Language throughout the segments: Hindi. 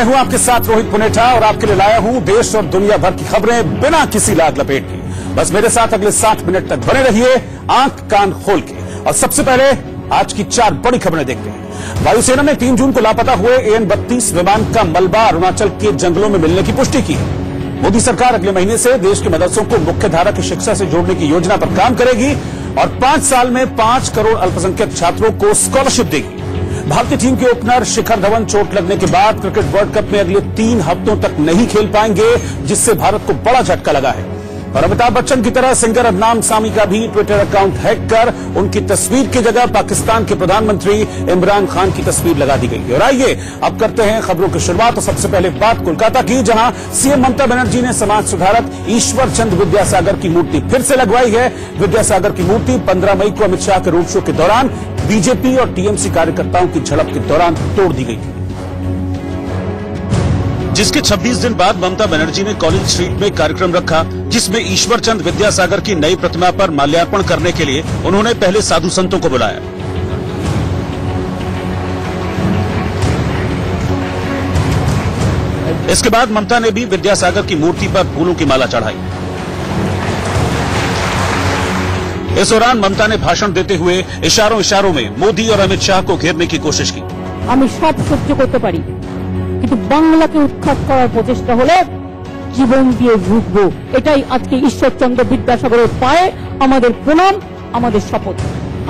मैं हूं आपके साथ रोहित पुनेठा और आपके लिए लाया हूं देश और दुनिया भर की खबरें बिना किसी लाग लपेट के। बस मेरे साथ अगले 60 मिनट तक बने रहिए आंख कान खोल के। और सबसे पहले आज की 4 बड़ी खबरें देखते हैं। वायुसेना ने 3 जून को लापता हुए AN-32 विमान का मलबा अरुणाचल के जंगलों में मिलने की पुष्टि की है। मोदी सरकार अगले महीने से देश के मदरसों को मुख्य धारा की शिक्षा से जोड़ने की योजना पर काम करेगी और 5 साल में 5 करोड़ अल्पसंख्यक छात्रों को स्कॉलरशिप देगी। भारतीय टीम के ओपनर शिखर धवन चोट लगने के बाद क्रिकेट वर्ल्ड कप में अगले 3 हफ्तों तक नहीं खेल पाएंगे, जिससे भारत को बड़ा झटका लगा है। और अमिताभ बच्चन की तरह सिंगर अदनान सामी का भी ट्विटर अकाउंट हैक कर उनकी तस्वीर की जगह पाकिस्तान के प्रधानमंत्री इमरान खान की तस्वीर लगा दी गई है। और आइए अब करते हैं खबरों की शुरुआत। तो सबसे पहले बात कोलकाता की, जहां सीएम ममता बनर्जी ने समाज सुधारक ईश्वर चंद विद्यासागर की मूर्ति फिर से लगवाई है। विद्यासागर की मूर्ति 15 मई को अमित शाह के रोड शो के दौरान बीजेपी और टीएमसी कार्यकर्ताओं की झड़प के दौरान तोड़ दी गई थी, जिसके 26 दिन बाद ममता बनर्जी ने कॉलेज स्ट्रीट में कार्यक्रम रखा, जिसमें ईश्वर चंद विद्यासागर की नई प्रतिमा पर माल्यार्पण करने के लिए उन्होंने पहले साधु संतों को बुलाया। इसके बाद ममता ने भी विद्यासागर की मूर्ति पर फूलों की माला चढ़ाई। इस दौरान ममता ने भाषण देते हुए इशारों में मोदी और अमित शाह को घेरने की कोशिश की। আমি সব সহ্য করতে পারি, কিন্তু বাংলাকে উৎখাত করার প্রচেষ্টা হলে জীবন দিয়ে ভুগবো। এটাই আজকে ঈশ্বরচন্দ্র বিদ্যাসাগরের পায়ে আমাদের প্রণাম, আমাদের শপথ।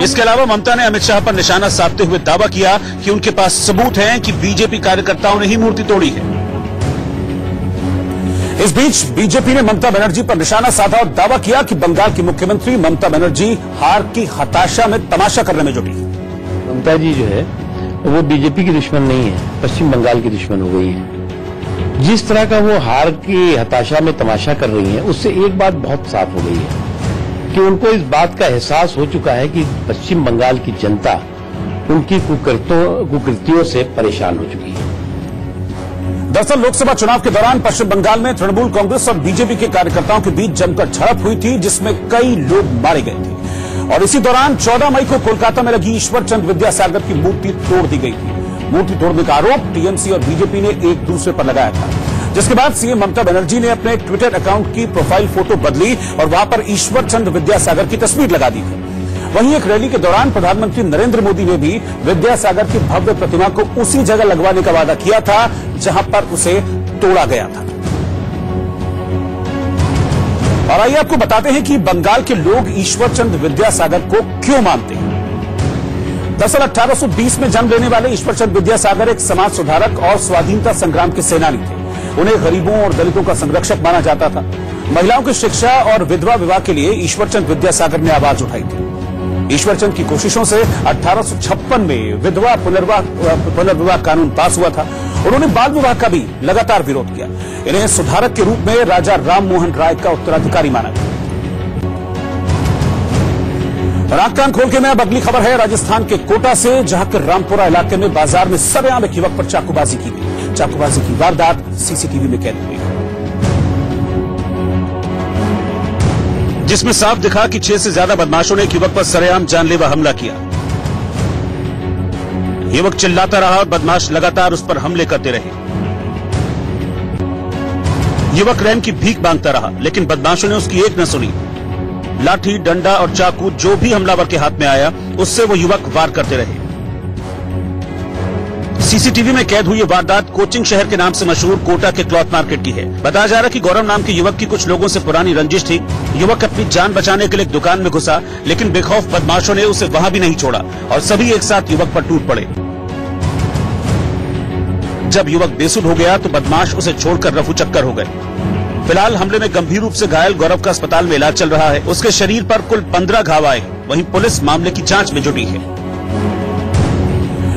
इसके अलावा ममता ने अमित शाह पर निशाना साधते हुए दावा किया कि उनके पास सबूत है कि बीजेपी कार्यकर्ताओं ने ही मूर्ति तोड़ी है। इस बीच बीजेपी ने ममता बनर्जी पर निशाना साधा और दावा किया कि बंगाल की मुख्यमंत्री ममता बनर्जी हार की हताशा में तमाशा करने में जुटी। ममता जी जो है वो बीजेपी की दुश्मन नहीं है, पश्चिम बंगाल की दुश्मन हो गई है। जिस तरह का वो हार की हताशा में तमाशा कर रही है, उससे एक बात बहुत साफ हो गई है कि उनको इस बात का एहसास हो चुका है कि पश्चिम बंगाल की जनता उनकी कुकृतियों से परेशान हो चुकी है। दरअसल लोकसभा चुनाव के दौरान पश्चिम बंगाल में तृणमूल कांग्रेस और बीजेपी के कार्यकर्ताओं के बीच जमकर झड़प हुई थी, जिसमें कई लोग मारे गए थे। और इसी दौरान 14 मई को कोलकाता में लगी ईश्वर चंद विद्यासागर की मूर्ति तोड़ दी गई थी। मूर्ति तोड़ने का आरोप टीएमसी और बीजेपी ने एक दूसरे पर लगाया था, जिसके बाद सीएम ममता बनर्जी ने अपने ट्विटर अकाउंट की प्रोफाइल फोटो बदली और वहां पर ईश्वर चंद विद्यासागर की तस्वीर लगा दी थी। वहीं एक रैली के दौरान प्रधानमंत्री नरेंद्र मोदी ने भी विद्यासागर की भव्य प्रतिमा को उसी जगह लगवाने का वादा किया था जहां पर उसे तोड़ा गया था। और आइए आपको बताते हैं कि बंगाल के लोग ईश्वर चंद विद्यासागर को क्यों मानते हैं। दरअसल 1820 में जन्म लेने वाले ईश्वर चंद विद्यासागर एक समाज सुधारक और स्वाधीनता संग्राम के सेनानी थे। उन्हें गरीबों और दलितों का संरक्षक माना जाता था। महिलाओं की शिक्षा और विधवा विवाह के लिए ईश्वर चंद विद्यासागर ने आवाज उठाई थी। ईश्वर चंद की कोशिशों से 1856 में विधवा पुनर्विवाह कानून पास हुआ था। उन्होंने बाल विवाह का भी लगातार विरोध किया। इन्हें सुधारक के रूप में राजा राम मोहन राय का उत्तराधिकारी माना गया। और आंख कान खोल के मैं अब अगली खबर है राजस्थान के कोटा से, जहां के रामपुरा इलाके में बाजार में सरेआम एक युवक पर चाकूबाजी की गई। चाकूबाजी की वारदात सीसीटीवी में कैद हुई, जिसमें साफ दिखा कि 6 से ज्यादा बदमाशों ने एक युवक पर सरेआम जानलेवा हमला किया। युवक चिल्लाता रहा और बदमाश लगातार उस पर हमले करते रहे। युवक रहम की भीख मांगता रहा, लेकिन बदमाशों ने उसकी एक न सुनी। लाठी, डंडा और चाकू जो भी हमलावर के हाथ में आया, उससे वो युवक वार करते रहे। सीसीटीवी में कैद हुई ये वारदात कोचिंग शहर के नाम से मशहूर कोटा के क्लॉथ मार्केट की है। बताया जा रहा है कि गौरव नाम के युवक की कुछ लोगों से पुरानी रंजिश थी। युवक अपनी जान बचाने के लिए एक दुकान में घुसा, लेकिन बेखौफ बदमाशों ने उसे वहां भी नहीं छोड़ा और सभी एक साथ युवक पर टूट पड़े। जब युवक बेसुध हो गया तो बदमाश उसे छोड़कर रफू चक्कर हो गए। फिलहाल हमले में गंभीर रूप से घायल गौरव का अस्पताल में इलाज चल रहा है। उसके शरीर पर कुल 15 घाव आए। वहीं पुलिस मामले की जांच में जुटी है।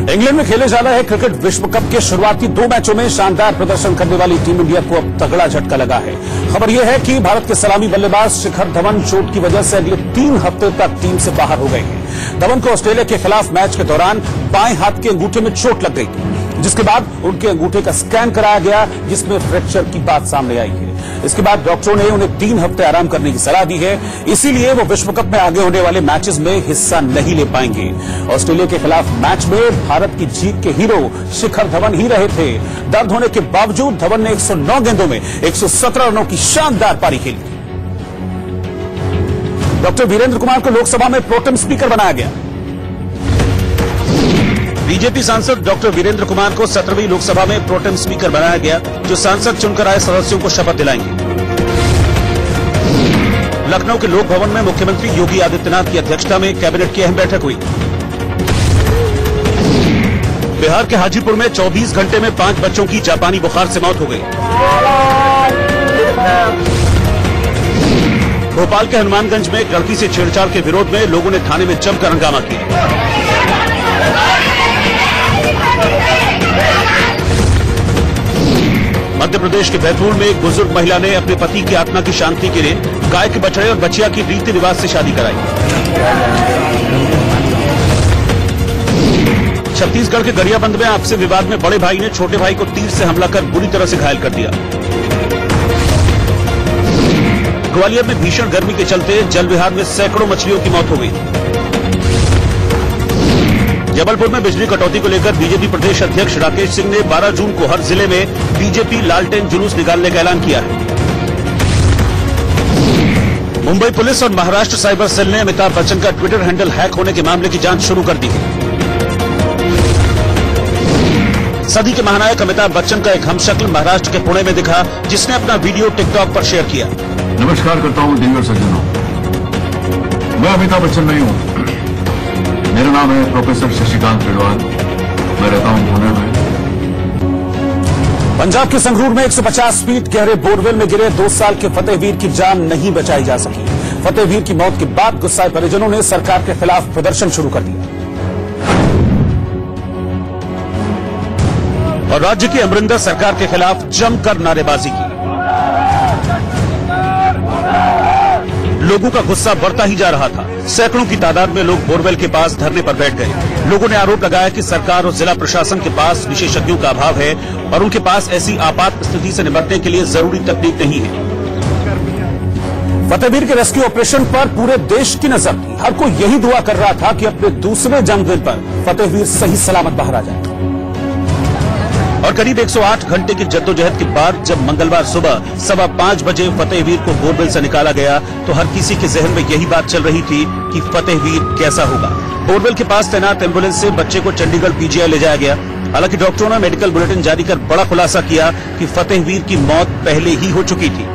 इंग्लैंड में खेले जा रहे क्रिकेट विश्व कप के शुरुआती 2 मैचों में शानदार प्रदर्शन करने वाली टीम इंडिया को अब तगड़ा झटका लगा है। खबर यह है कि भारत के सलामी बल्लेबाज शिखर धवन चोट की वजह से अगले 3 हफ्ते तक टीम से बाहर हो गए हैं। धवन को ऑस्ट्रेलिया के खिलाफ मैच के दौरान बाएं हाथ के अंगूठे में चोट लग गई थी, जिसके बाद उनके अंगूठे का स्कैन कराया गया, जिसमें फ्रैक्चर की बात सामने आई है। इसके बाद डॉक्टरों ने उन्हें 3 हफ्ते आराम करने की सलाह दी है। इसीलिए वो विश्व कप में आगे होने वाले मैचेस में हिस्सा नहीं ले पाएंगे। ऑस्ट्रेलिया के खिलाफ मैच में भारत की जीत के हीरो शिखर धवन ही रहे थे। दर्द होने के बावजूद धवन ने 109 गेंदों में 117 रनों की शानदार पारी खेली। डॉक्टर वीरेंद्र कुमार को लोकसभा में प्रोटेम स्पीकर बनाया गया। बीजेपी सांसद डॉक्टर वीरेंद्र कुमार को 17वीं लोकसभा में प्रोटेम स्पीकर बनाया गया, जो सांसद चुनकर आए सदस्यों को शपथ दिलाएंगे। लखनऊ के लोक भवन में मुख्यमंत्री योगी आदित्यनाथ की अध्यक्षता में कैबिनेट की अहम बैठक हुई। बिहार के हाजीपुर में 24 घंटे में 5 बच्चों की जापानी बुखार से मौत हो गई। भोपाल के हनुमानगंज में एक लड़की से छेड़छाड़ के विरोध में लोगों ने थाने में जमकर हंगामा किया। मध्य प्रदेश के बैतूल में एक बुजुर्ग महिला ने अपने पति की आत्मा की शांति के लिए गाय के बछड़े और बछिया की रीति रिवाज से शादी कराई। छत्तीसगढ़ के गरियाबंद में आपसी विवाद में बड़े भाई ने छोटे भाई को तीर से हमला कर बुरी तरह से घायल कर दिया। ग्वालियर में भीषण गर्मी के चलते जल विहार में सैकड़ों मछलियों की मौत हो गई। जबलपुर में बिजली कटौती को लेकर बीजेपी प्रदेश अध्यक्ष राकेश सिंह ने 12 जून को हर जिले में बीजेपी लालटेन जुलूस निकालने का ऐलान किया है। मुंबई पुलिस और महाराष्ट्र साइबर सेल ने अमिताभ बच्चन का ट्विटर हैंडल हैक होने के मामले की जांच शुरू कर दी है। सदी के महानायक अमिताभ बच्चन का एक हमशक्ल महाराष्ट्र के पुणे में दिखा, जिसने अपना वीडियो टिकटॉक पर शेयर किया। नमस्कार करता हूँ दिग्गज सज्जनों, मैं अमिताभ बच्चन नहीं हूँ। मेरा नाम है प्रोफेसर शशिकांत पिडवाल। मैं रहता हूँ पुणे में। पंजाब के संगरूर में 150 फीट गहरे बोरवेल में गिरे 2 साल के फतेहवीर की जान नहीं बचाई जा सकी। फतेहवीर की मौत के बाद गुस्साए परिजनों ने सरकार के खिलाफ प्रदर्शन शुरू कर दिया और राज्य की अमरिंदर सरकार के खिलाफ जमकर नारेबाजी की। लोगों का गुस्सा बढ़ता ही जा रहा था। सैकड़ों की तादाद में लोग बोरवेल के पास धरने पर बैठ गए। लोगों ने आरोप लगाया कि सरकार और जिला प्रशासन के पास विशेषज्ञों का अभाव है और उनके पास ऐसी आपात स्थिति से निपटने के लिए जरूरी तकनीक नहीं है। फतेहवीर के रेस्क्यू ऑपरेशन पर पूरे देश की नजर थी। हर कोई यही दुआ कर रहा था कि अपने दूसरे जन्मदिन पर फतेहवीर सही सलामत बाहर आ जाए। और करीब 108 घंटे की जद्दोजहद के बाद जब मंगलवार सुबह 5:15 बजे फतेहवीर को बोरवेल से निकाला गया तो हर किसी के जहन में यही बात चल रही थी कि फतेहवीर कैसा होगा। बोरवेल के पास तैनात एम्बुलेंस से बच्चे को चंडीगढ़ पीजीआई ले जाया गया। हालांकि डॉक्टरों ने मेडिकल बुलेटिन जारी कर बड़ा खुलासा किया कि फतेहवीर की मौत पहले ही हो चुकी थी।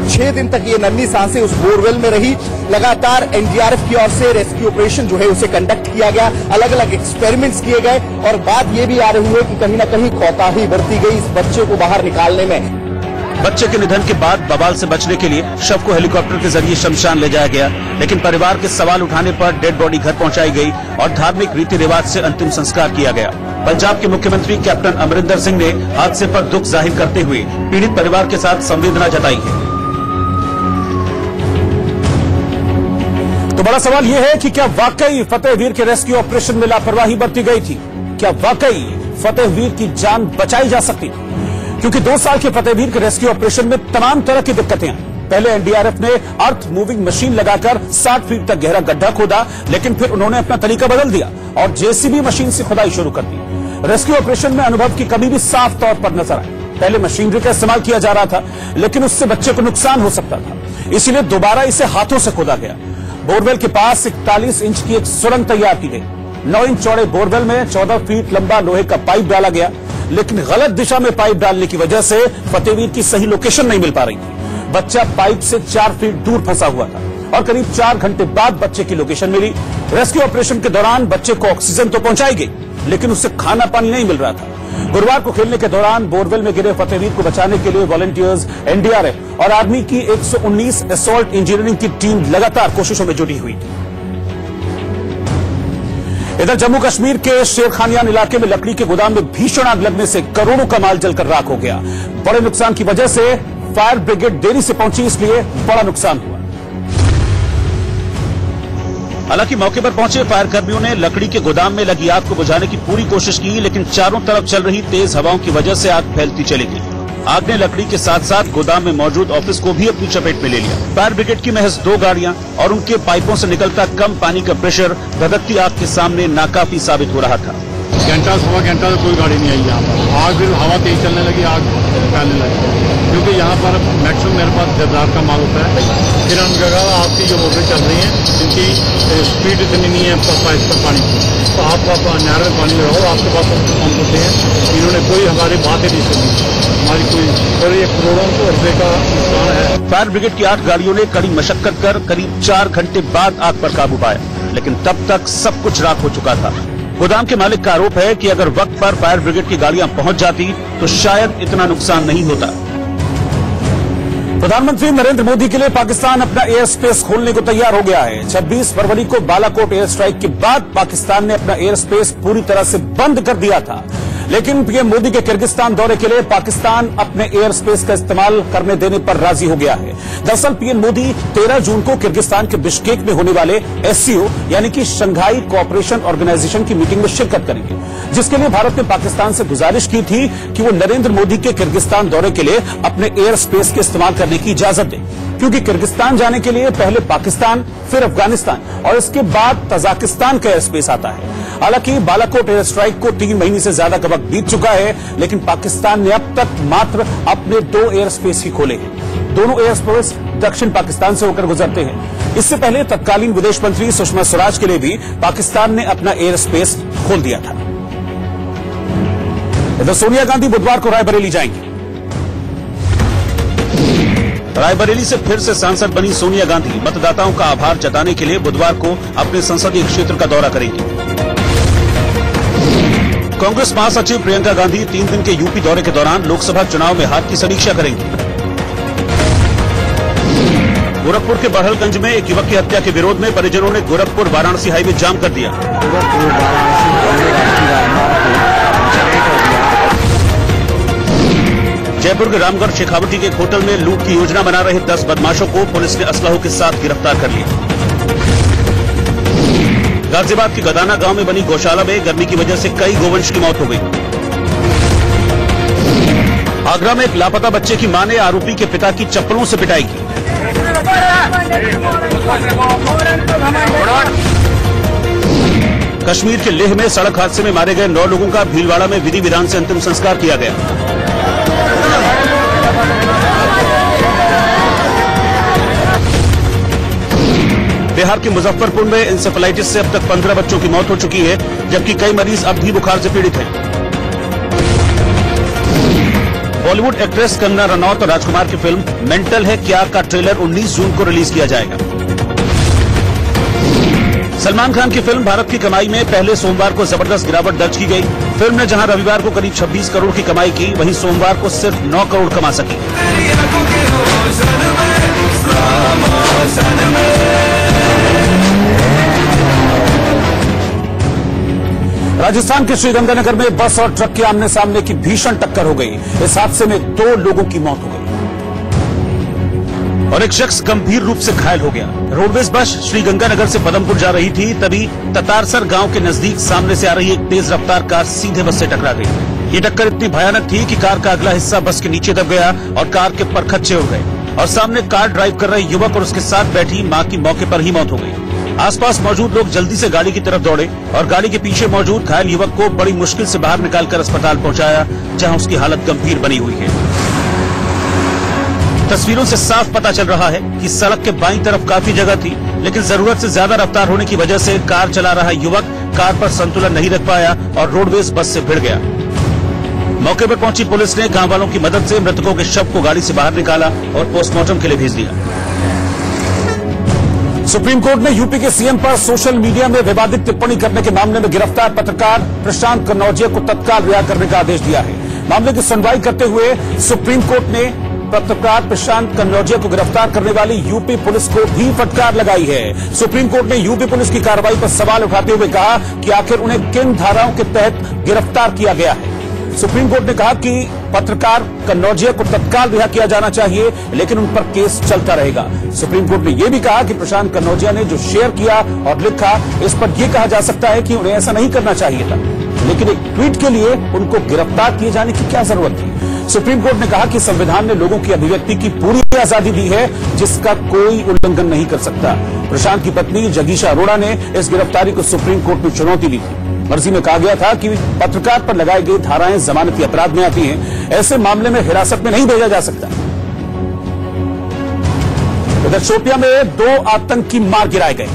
6 दिन तक ये नन्ही सांसें उस बोरवेल में रही। लगातार एनडीआरएफ की ओर से रेस्क्यू ऑपरेशन जो है उसे कंडक्ट किया गया। अलग अलग एक्सपेरिमेंट्स किए गए और बात ये भी आ रही है कि कहीं न कहीं कोताही बरती गई इस बच्चे को बाहर निकालने में। बच्चे के निधन के बाद बवाल से बचने के लिए शव को हेलीकॉप्टर के जरिए शमशान ले जाया गया, लेकिन परिवार के सवाल उठाने पर डेड बॉडी घर पहुंचाई गई और धार्मिक रीति रिवाज से अंतिम संस्कार किया गया। पंजाब के मुख्यमंत्री कैप्टन अमरिंदर सिंह ने हादसे पर दुख जाहिर करते हुए पीड़ित परिवार के साथ संवेदना जताई है। तो बड़ा सवाल यह है कि क्या वाकई फतेहवीर के रेस्क्यू ऑपरेशन में लापरवाही बरती गई थी? क्या वाकई फतेहवीर की जान बचाई जा सकती थी? क्योंकि 2 साल के फतेहवीर के रेस्क्यू ऑपरेशन में तमाम तरह की दिक्कतें आई। पहले एनडीआरएफ ने अर्थ मूविंग मशीन लगाकर 60 फीट तक गहरा गड्ढा खोदा, लेकिन फिर उन्होंने अपना तरीका बदल दिया और जेसीबी मशीन से खुदाई शुरू कर दी। रेस्क्यू ऑपरेशन में अनुभव की कमी भी साफ तौर पर नजर आई। पहले मशीनरी का इस्तेमाल किया जा रहा था, लेकिन उससे बच्चे को नुकसान हो सकता था, इसीलिए दोबारा इसे हाथों से खोदा गया। बोरवेल के पास 41 इंच की एक सुरंग तैयार की गई। 9 इंच चौड़े बोरवेल में 14 फीट लंबा लोहे का पाइप डाला गया, लेकिन गलत दिशा में पाइप डालने की वजह से फतेहवीर की सही लोकेशन नहीं मिल पा रही थी। बच्चा पाइप से 4 फीट दूर फंसा हुआ था और करीब 4 घंटे बाद बच्चे की लोकेशन मिली। रेस्क्यू ऑपरेशन के दौरान बच्चे को ऑक्सीजन तो पहुंचाई गई, लेकिन उससे खाना पानी नहीं मिल रहा था। गुरुवार को खेलने के दौरान बोरवेल में गिरे फतेहवीर को बचाने के लिए वॉलंटियर्स, एनडीआरएफ और आर्मी की 119 असॉल्ट इंजीनियरिंग की टीम लगातार कोशिशों में जुटी हुई थी। इधर जम्मू कश्मीर के शेरखानियान इलाके में लकड़ी के गोदाम में भीषण आग लगने से करोड़ों का माल जलकर राख हो गया। बड़े नुकसान की वजह से फायर ब्रिगेड देरी से पहुंची, इसलिए बड़ा नुकसान हुआ। हालांकि मौके पर पहुंचे फायर कर्मियों ने लकड़ी के गोदाम में लगी आग को बुझाने की पूरी कोशिश की, लेकिन चारों तरफ चल रही तेज हवाओं की वजह से आग फैलती चली गई। आग ने लकड़ी के साथ साथ गोदाम में मौजूद ऑफिस को भी अपनी चपेट में ले लिया। फायर ब्रिगेड की महज 2 गाड़ियां और उनके पाइपों से निकलता कम पानी का प्रेशर धधकती आग के सामने नाकाफी साबित हो रहा था। घंटा सवा घंटा से कोई गाड़ी नहीं आई यहाँ पर। आग फिर हवा तेज चलने लगी, आग फैलने लगी, क्योंकि यहाँ पर मैक्सिमम मेरे पास देवदार का माल होता है। फिर हम जगह आपकी जो मोटरें चल रही हैं जिनकी स्पीड इतनी नहीं है पाइप पर पानी की, तो आप नहर में पानी लगाओ, आपके पास पंप होते हैं। इन्होंने कोई हमारी बात ही नहीं सुनी, हमारी कोई, और ये करोड़ों रुपए का नुकसान है। फायर ब्रिगेड की 8 गाड़ियों ने कड़ी मशक्कत कर करीब 4 घंटे बाद आग पर काबू पाया, लेकिन तब तक सब कुछ राख हो चुका था। गोदाम के मालिक का आरोप है कि अगर वक्त पर फायर ब्रिगेड की गाड़ियां पहुंच जाती तो शायद इतना नुकसान नहीं होता। प्रधानमंत्री नरेंद्र मोदी के लिए पाकिस्तान अपना एयर स्पेस खोलने को तैयार हो गया है। 26 फरवरी को बालाकोट एयर स्ट्राइक के बाद पाकिस्तान ने अपना एयर स्पेस पूरी तरह से बंद कर दिया था, लेकिन पीएम मोदी के किर्गिस्तान दौरे के लिए पाकिस्तान अपने एयर स्पेस का इस्तेमाल करने देने पर राजी हो गया है। दरअसल पीएम मोदी 13 जून को किर्गिस्तान के बिश्केक में होने वाले SCO यानी कि शंघाई कोऑपरेशन ऑर्गेनाइजेशन की मीटिंग में शिरकत करेंगे, जिसके लिए भारत ने पाकिस्तान से गुजारिश की थी कि वो नरेंद्र मोदी के किर्गिस्तान दौरे के लिए अपने एयर स्पेस के इस्तेमाल करने की इजाजत दे, क्योंकि किर्गिस्तान जाने के लिए पहले पाकिस्तान, फिर अफगानिस्तान और इसके बाद तजाकिस्तान का एयर स्पेस आता है। हालांकि बालाकोट एयर स्ट्राइक को 3 महीने से ज्यादा का वक्त बीत चुका है, लेकिन पाकिस्तान ने अब तक मात्र अपने 2 एयर स्पेस ही खोले हैं। दोनों एयर स्पेस दक्षिण पाकिस्तान से होकर गुजरते हैं। इससे पहले तत्कालीन विदेश मंत्री सुषमा स्वराज के लिए भी पाकिस्तान ने अपना एयर स्पेस खोल दिया था। इधर सोनिया गांधी बुधवार को रायबरेली जाएंगी। रायबरेली से फिर से सांसद बनी सोनिया गांधी मतदाताओं का आभार जताने के लिए बुधवार को अपने संसदीय क्षेत्र का दौरा करेंगी। कांग्रेस महासचिव प्रियंका गांधी 3 दिन के यूपी दौरे के दौरान लोकसभा चुनाव में हार की समीक्षा करेंगी। गोरखपुर के बड़हलगंज में एक युवक की हत्या के विरोध में परिजनों ने गोरखपुर वाराणसी हाईवे जाम कर दिया। जयपुर के रामगढ़ शेखावटी के एक होटल में लूट की योजना बना रहे 10 बदमाशों को पुलिस ने असलहों के साथ गिरफ्तार कर लिया। गाजियाबाद के गदाना गांव में बनी गौशाला में गर्मी की वजह से कई गोवंश की मौत हो गई। आगरा में एक लापता बच्चे की मां ने आरोपी के पिता की चप्पलों से पिटाई की। कश्मीर के लेह में सड़क हादसे में मारे गए 9 लोगों का भीलवाड़ा में विधि विधान से अंतिम संस्कार किया गया। बिहार के मुजफ्फरपुर में इंसेफेलाइटिस से अब तक 15 बच्चों की मौत हो चुकी है, जबकि कई मरीज अब भी बुखार से पीड़ित हैं। बॉलीवुड एक्ट्रेस कंगना रनौत और राजकुमार की फिल्म मेंटल है क्या का ट्रेलर 19 जून को रिलीज किया जाएगा। सलमान खान की फिल्म भारत की कमाई में पहले सोमवार को जबरदस्त गिरावट दर्ज की गई। फिल्म ने जहां रविवार को करीब 26 करोड़ की कमाई की, वहीं सोमवार को सिर्फ 9 करोड़ कमा सकी। राजस्थान के श्रीगंगानगर में बस और ट्रक के आमने सामने की भीषण टक्कर हो गई। इस हादसे में 2 लोगों की मौत हो गई और एक शख्स गंभीर रूप से घायल हो गया। रोडवेज बस श्रीगंगानगर से पदमपुर जा रही थी, तभी ततारसर गांव के नजदीक सामने से आ रही एक तेज रफ्तार कार सीधे बस से टकरा गई। ये टक्कर इतनी भयानक थी कि कार का अगला हिस्सा बस के नीचे दब गया और कार के परखच्चे उड़ गए और सामने कार ड्राइव कर रहे युवक और उसके साथ बैठी मां की मौके पर ही मौत हो गई। आसपास मौजूद लोग जल्दी से गाड़ी की तरफ दौड़े और गाड़ी के पीछे मौजूद घायल युवक को बड़ी मुश्किल से बाहर निकालकर अस्पताल पहुंचाया, जहां उसकी हालत गंभीर बनी हुई है। तस्वीरों से साफ पता चल रहा है कि सड़क के बाईं तरफ काफी जगह थी, लेकिन जरूरत से ज्यादा रफ्तार होने की वजह से कार चला रहा युवक कार पर संतुलन नहीं रख पाया और रोडवेज बस से भिड़ गया। मौके पर पहुंची पुलिस ने गांव वालों की मदद से मृतकों के शव को गाड़ी से बाहर निकाला और पोस्टमार्टम के लिए भेज दिया। सुप्रीम कोर्ट ने यूपी के सीएम पर सोशल मीडिया में विवादित टिप्पणी करने के मामले में गिरफ्तार पत्रकार प्रशांत कन्नौजिया को तत्काल रिहा करने का आदेश दिया है। मामले की सुनवाई करते हुए सुप्रीम कोर्ट ने पत्रकार प्रशांत कन्नौजिया को गिरफ्तार करने वाली यूपी पुलिस को भी फटकार लगाई है। सुप्रीम कोर्ट ने यूपी पुलिस की कार्रवाई पर सवाल उठाते हुए कहा कि आखिर उन्हें किन धाराओं के तहत गिरफ्तार किया गया है। सुप्रीम कोर्ट ने कहा कि पत्रकार कन्नौजिया को तत्काल रिहा किया जाना चाहिए, लेकिन उन पर केस चलता रहेगा। सुप्रीम कोर्ट ने यह भी कहा कि प्रशांत कन्नौजिया ने जो शेयर किया और लिखा, इस पर यह कहा जा सकता है कि उन्हें ऐसा नहीं करना चाहिए था। लेकिन एक ट्वीट के लिए उनको गिरफ्तार किए जाने की क्या जरूरत थी? सुप्रीम कोर्ट ने कहा कि संविधान ने लोगों की अभिव्यक्ति की पूरी आजादी दी है, जिसका कोई उल्लंघन नहीं कर सकता। प्रशांत की पत्नी जगीशा अरोड़ा ने इस गिरफ्तारी को सुप्रीम कोर्ट में चुनौती दी थी। मर्जी में कहा गया था कि पत्रकार पर लगाई गई धाराएं जमानती अपराध में आती हैं, ऐसे मामले में हिरासत में नहीं भेजा जा सकता। उधर शोपियां में 2 आतंकी मार गिराए गए।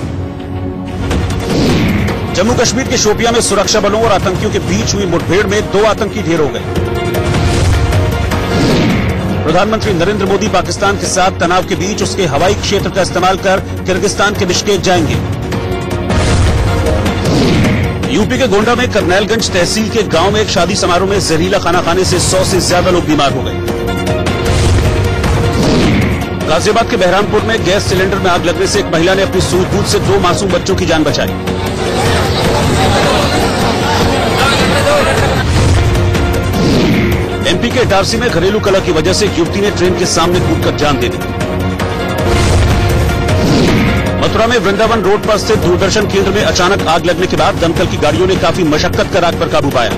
जम्मू कश्मीर के शोपियां में सुरक्षा बलों और आतंकियों के बीच हुई मुठभेड़ में 2 आतंकी ढेर हो गए। प्रधानमंत्री नरेंद्र मोदी पाकिस्तान के साथ तनाव के बीच उसके हवाई क्षेत्र का इस्तेमाल कर किर्गिस्तान के बिश्केक जाएंगे। यूपी के गोंडा में करनैलगंज तहसील के गांव में एक शादी समारोह में जहरीला खाना खाने से 100 से ज्यादा लोग बीमार हो गए। गाजियाबाद के बहरामपुर में गैस सिलेंडर में आग लगने से एक महिला ने अपनी सूझबूझ से 2 मासूम बच्चों की जान बचाई। एमपी के इटारसी में घरेलू कलह की वजह से एक युवती ने ट्रेन के सामने कूदकर जान दे दी। मथुरा में वृंदावन रोड पर स्थित दूरदर्शन केंद्र में अचानक आग लगने के बाद दमकल की गाड़ियों ने काफी मशक्कत कर आग पर काबू पाया।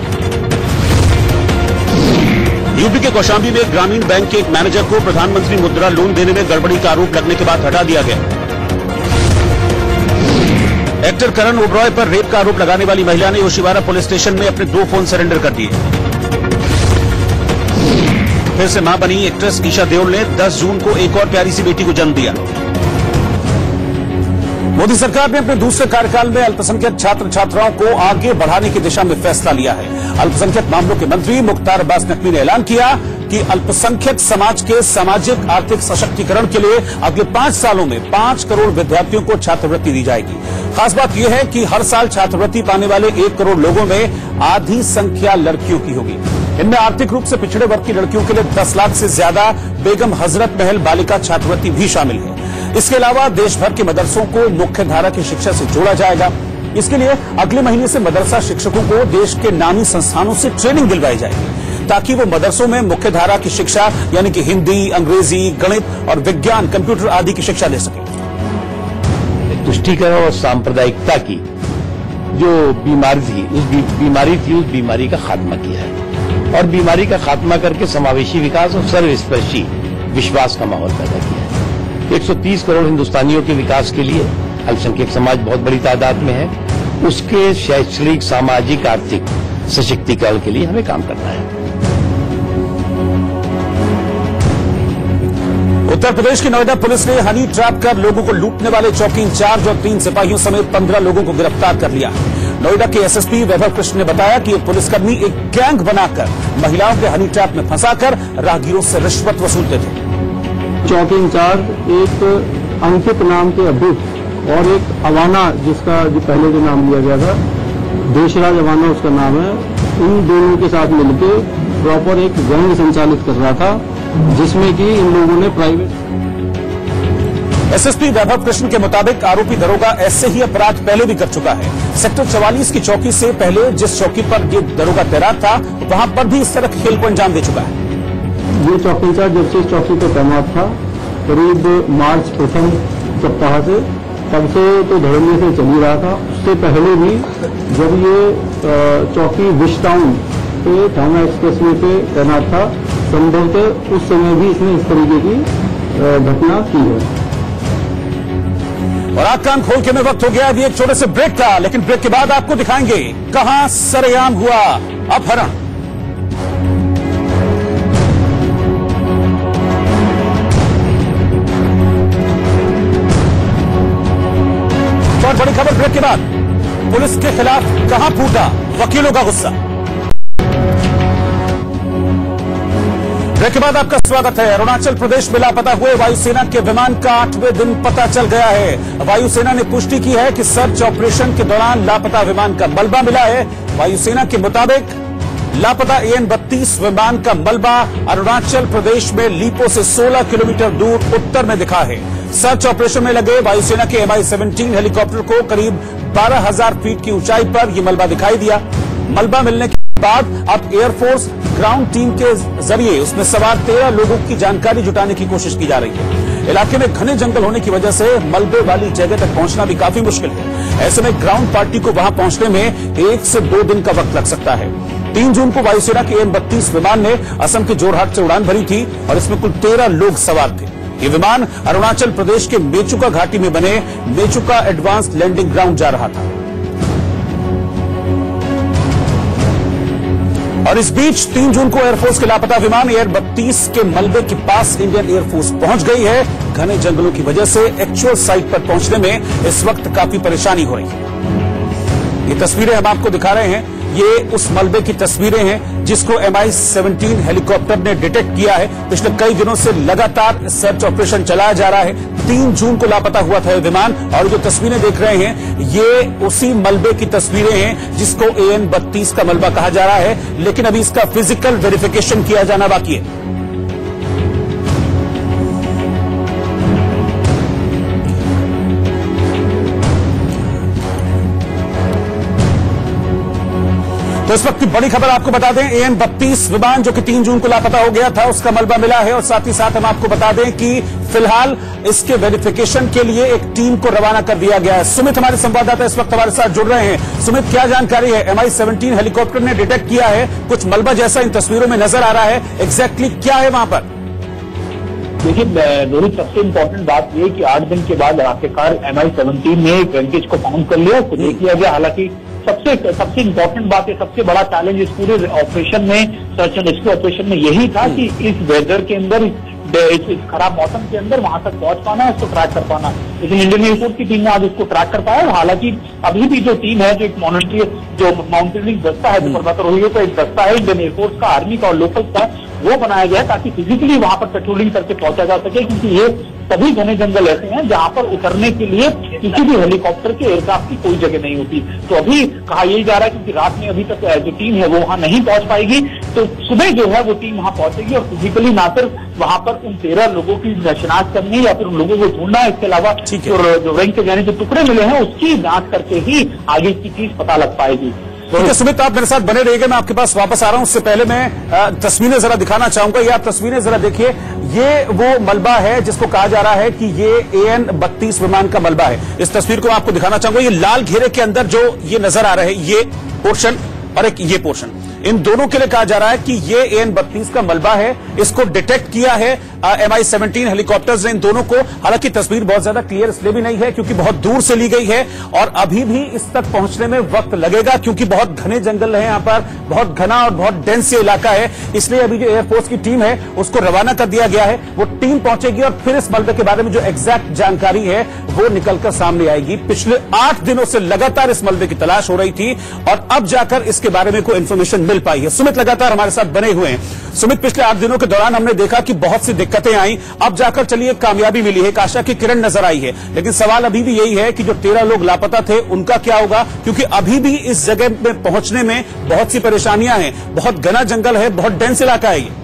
यूपी के कौशाम्बी में ग्रामीण बैंक के एक मैनेजर को प्रधानमंत्री मुद्रा लोन देने में गड़बड़ी का आरोप लगने के बाद हटा दिया गया। एक्टर करण ओबरॉय पर रेप का आरोप लगाने वाली महिला ने योशिवारा पुलिस स्टेशन में अपने 2 फोन सरेंडर कर दिए। फिर से मां बनी एक्ट्रेस ईशा देओल ने 10 जून को एक और प्यारी सी बेटी को जन्म दिया। मोदी सरकार ने अपने दूसरे कार्यकाल में अल्पसंख्यक छात्र छात्राओं को आगे बढ़ाने की दिशा में फैसला लिया है। अल्पसंख्यक मामलों के मंत्री मुख्तार अब्बास नकवी ने ऐलान किया कि अल्पसंख्यक समाज के सामाजिक आर्थिक सशक्तिकरण के लिए अगले 5 सालों में 5 करोड़ विद्यार्थियों को छात्रवृत्ति दी जाएगी। खास बात यह है कि हर साल छात्रवृत्ति पाने वाले 1 करोड़ लोगों में आधी संख्या लड़कियों की होगी। इनमें आर्थिक रूप से पिछड़े वर्ग की लड़कियों के लिए 10 लाख से ज्यादा बेगम हजरत महल बालिका छात्रवृत्ति भी शामिल है। इसके अलावा देश भर के मदरसों को मुख्य धारा की शिक्षा से जोड़ा जाएगा। इसके लिए अगले महीने से मदरसा शिक्षकों को देश के नामी संस्थानों से ट्रेनिंग दिलवाई जाएगी, ताकि वो मदरसों में मुख्य धारा की शिक्षा यानी कि हिंदी, अंग्रेजी, गणित और विज्ञान, कंप्यूटर आदि की शिक्षा ले सकें। तुष्टीकरण और सांप्रदायिकता की जो बीमारी थी उस बीमारी का खात्मा किया है और बीमारी का खात्मा करके समावेशी विकास और सर्वस्पर्शी विश्वास का माहौल पैदा किया है। 130 करोड़ हिंदुस्तानियों के विकास के लिए अल्पसंख्यक समाज बहुत बड़ी तादाद में है, उसके शैक्षणिक, सामाजिक, आर्थिक सशक्तिकरण के लिए हमें काम करना है। उत्तर प्रदेश की नोएडा पुलिस ने हनी ट्रैप कर लोगों को लूटने वाले चौकी इंचार्ज और 3 सिपाहियों समेत 15 लोगों को गिरफ्तार कर लिया। नोएडा के एसएसपी वैभव कृष्ण ने बताया कि ये पुलिसकर्मी एक गैंग बनाकर महिलाओं के हनी ट्रैप में फंसाकर राहगीरों से रिश्वत वसूलते थे। चौकी इंचार्ज एक अंकित नाम के अभियुक्त और एक अवाना, जिसका जो पहले जो नाम लिया गया था, देशराज अवाना उसका नाम है, इन दोनों के साथ मिलकर प्रॉपर एक गैंग संचालित कर रहा था, जिसमें कि इन लोगों ने प्राइवेट। एसएसपी वैभव कृष्ण के मुताबिक आरोपी दरोगा ऐसे ही अपराध पहले भी कर चुका है। सेक्टर 44 की चौकी से पहले जिस चौकी पर ये दरोगा तैनात था, वहां पर भी इस तरह के खेल को अंजाम दे चुका है। ये चौकी इंचार्ज जब से इस चौकी पर तैनात था, करीब मार्च प्रथम सप्ताह से, तब से तो धड़ल्ले से चल ही रहा था। उससे पहले भी जब ये चौकी विश टाउन पे थाना एक्सप्रेसवे पे तैनात था, संभवतः उस समय भी इसने इस तरीके की घटना की है। और आग कान खोल के में वक्त हो गया अभी एक छोटे से ब्रेक का, लेकिन ब्रेक के बाद आपको दिखाएंगे कहां सरेआम हुआ अपहरण। बहुत बड़ी खबर ब्रेक के बाद, पुलिस के खिलाफ कहां फूटा वकीलों का गुस्सा। ब्रेक के बाद आपका स्वागत है। अरुणाचल प्रदेश में लापता हुए वायुसेना के विमान का 8वें दिन पता चल गया है। वायुसेना ने पुष्टि की है कि सर्च ऑपरेशन के दौरान लापता विमान का मलबा मिला है। वायुसेना के मुताबिक लापता AN-32 विमान का मलबा अरुणाचल प्रदेश में लीपो से 16 किलोमीटर दूर उत्तर में दिखा है। सर्च ऑपरेशन में लगे वायुसेना के MI-17 हेलीकॉप्टर को करीब 12,000 फीट की ऊंचाई पर यह मलबा दिखाई दिया। मलबा मिलने के बाद अब एयरफोर्स ग्राउंड टीम के जरिए उसमें सवार 13 लोगों की जानकारी जुटाने की कोशिश की जा रही है। इलाके में घने जंगल होने की वजह से मलबे वाली जगह तक पहुंचना भी काफी मुश्किल है। ऐसे में ग्राउंड पार्टी को वहां पहुंचने में 1 से 2 दिन का वक्त लग सकता है। 3 जून को वायुसेना के AN-32 विमान ने असम के जोरहाट से उड़ान भरी थी और इसमें कुल 13 लोग सवार थे। ये विमान अरुणाचल प्रदेश के मेचुका घाटी में बने मेचुका एडवांस्ड लैंडिंग ग्राउंड जा रहा था। और इस बीच 3 जून को एयरफोर्स के लापता विमान AN-32 के मलबे के पास इंडियन एयरफोर्स पहुंच गई है। घने जंगलों की वजह से एक्चुअल साइट पर पहुंचने में इस वक्त काफी परेशानी हो रही है। ये तस्वीरें हम आपको दिखा रहे हैं, ये उस मलबे की तस्वीरें हैं जिसको MI-17 हेलीकॉप्टर ने डिटेक्ट किया है। पिछले कई दिनों से लगातार सर्च ऑपरेशन चलाया जा रहा है। 3 जून को लापता हुआ था ये विमान, और जो तस्वीरें देख रहे हैं ये उसी मलबे की तस्वीरें हैं जिसको AN-32 का मलबा कहा जा रहा है, लेकिन अभी इसका फिजिकल वेरिफिकेशन किया जाना बाकी है। तो इस वक्त की बड़ी खबर आपको बता दें, AN-32 विमान जो कि 3 जून को लापता हो गया था उसका मलबा मिला है। और साथ ही साथ हम आपको बता दें कि फिलहाल इसके वेरिफिकेशन के लिए एक टीम को रवाना कर दिया गया है। सुमित हमारे संवाददाता इस वक्त हमारे साथ जुड़ रहे हैं। सुमित, क्या जानकारी है? MI-17 हेलीकॉप्टर ने डिटेक्ट किया है, कुछ मलबा जैसा इन तस्वीरों में नजर आ रहा है, एग्जैक्टली क्या है वहां पर? देखिए रोहित, सबसे इम्पोर्टेंट बात यह कि 8 दिन के बाद आखिरकार MI-17 ने वेंटेज को फाउंड कर लिया, उसको देख लिया गया। हालांकि सबसे इम्पोर्टेंट बात है, सबसे बड़ा चैलेंज इस पूरे ऑपरेशन में, सर्च एंड रेस्क्यू ऑपरेशन में यही था कि इस वेदर के अंदर, इस खराब मौसम के अंदर वहां तक पहुंच पाना, इसको ट्रैक कर पाना। लेकिन इंडियन एयरफोर्स की टीम ने आज इसको ट्रैक कर पाया। हालांकि अभी भी जो टीम है, जो एक माउंटेनियरिंग दस्ता है, जो पर्वतारोहियों का एक दस्ता है इंडियन एयरफोर्स का, आर्मी का और लोकल का, वो बनाया गया ताकि फिजिकली वहां पर पेट्रोलिंग करके पहुंचा जा सके, क्योंकि ये सभी घने जंगल ऐसे हैं जहां पर उतरने के लिए किसी भी हेलीकॉप्टर के एयरक्राफ्ट की कोई जगह नहीं होती। तो अभी कहा यही जा रहा है क्योंकि रात में अभी तक जो टीम है वो वहां नहीं पहुंच पाएगी, तो सुबह जो है वो टीम वहां पहुंचेगी और फिजिकली ना सिर्फ वहां पर उन 13 लोगों की शिनाख्त करनी या फिर उन लोगों को ढूंढना है, इसके अलावा जो रैंक के यानी जो टुकड़े मिले हैं उसकी जांच करके ही आगे की चीज पता लग पाएगी। ठीक है सुमित, आप मेरे साथ बने रहिएगा, मैं आपके पास वापस आ रहा हूं। उससे पहले मैं तस्वीरें जरा दिखाना चाहूंगा। ये आप तस्वीरें जरा देखिए, ये वो मलबा है जिसको कहा जा रहा है कि ये AN-32 विमान का मलबा है। इस तस्वीर को मैं आपको दिखाना चाहूंगा। ये लाल घेरे के अंदर जो ये नजर आ रहे हैं, ये पोर्शन और एक ये पोर्शन, इन दोनों के लिए कहा जा रहा है कि ये AN-32 का मलबा है। इसको डिटेक्ट किया है MI-17 हेलीकॉप्टर्स ने इन दोनों को। हालांकि तस्वीर बहुत ज्यादा क्लियर इसलिए भी नहीं है क्योंकि बहुत दूर से ली गई है और अभी भी इस तक पहुंचने में वक्त लगेगा, क्योंकि बहुत घने जंगल है यहाँ पर, बहुत घना और बहुत डेंस इलाका है। इसलिए अभी जो एयरफोर्स की टीम है उसको रवाना कर दिया गया है। वो टीम पहुंचेगी और फिर इस मलबे के बारे में जो एग्जैक्ट जानकारी है वो निकलकर सामने आएगी। पिछले 8 दिनों से लगातार इस मलबे की तलाश हो रही थी और अब जाकर इसके बारे में कोई इंफॉर्मेशन मिल पाई है। सुमित लगातार हमारे साथ बने हुए हैं। सुमित, पिछले 8 दिनों के दौरान हमने देखा कि बहुत सी दिक्कतें आई, अब जाकर चलिए कामयाबी मिली है, एक आशा की किरण नजर आई है। लेकिन सवाल अभी भी यही है कि जो 13 लोग लापता थे उनका क्या होगा, क्योंकि अभी भी इस जगह में पहुंचने में बहुत सी परेशानियां हैं। बहुत घना जंगल है, बहुत डेंस इलाका है ये।